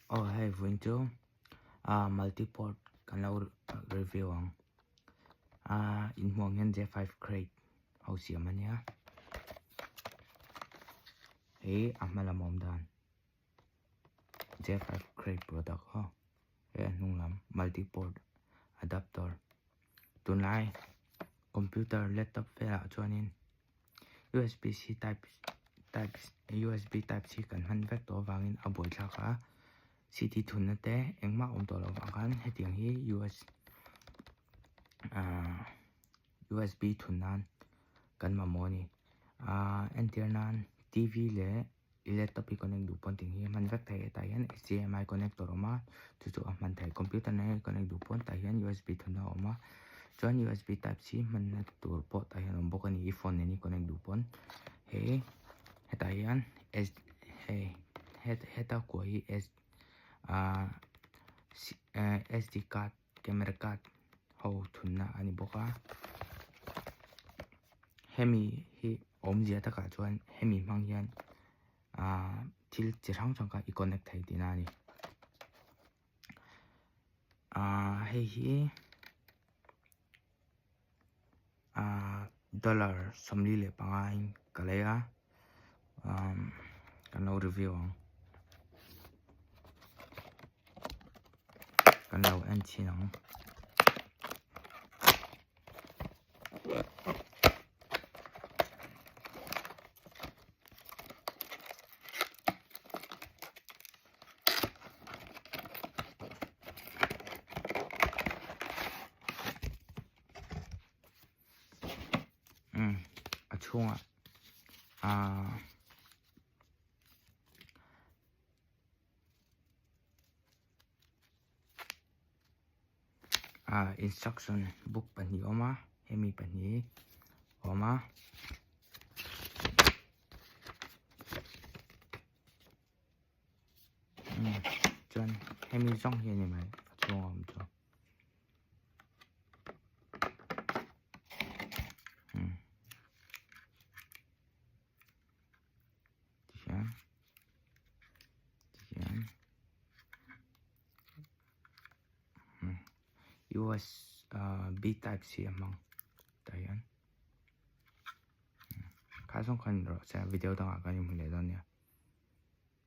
Oh, hey, Vinh chú. Multiport kan lo review ang. In mo ngân j5 crate. Hầu xìa mà nhá. Hey, là mồm đàn. j5 crate product ho. Hey, nung lắm. Multiport adapter. Tun lai. Computer laptop về lại cho nên. USB-C USB Type-C kan han vek to wangin a boi thla kha CD thun na te engma to lo wang kan hetiang hi USB thunan kan ma moni antenna TV le laptop connect du pon ting hi man vek thai ta hian HDMI connector ma chu a man thai computer na connect du pon ta hian USB thun na oma chuan USB Type-C man na tur port ta hian bok ani phone ni connect du pon he heta hian heta ko hi SD card camera card ho thunna ani boka hemi hi omjia ta ka chuan hemi mang hian thil chirang changka I connect thai tina ni hei hi dollar somli le pangain kalaya kan lo review ang kan lo en chinang achunga instruction book pani oma hemi pani oma chuan hemi zong hi ni mai achunga om cho USB Type-C among tayan khá xong khăn rồi sẽ video tao cái mình để đó nha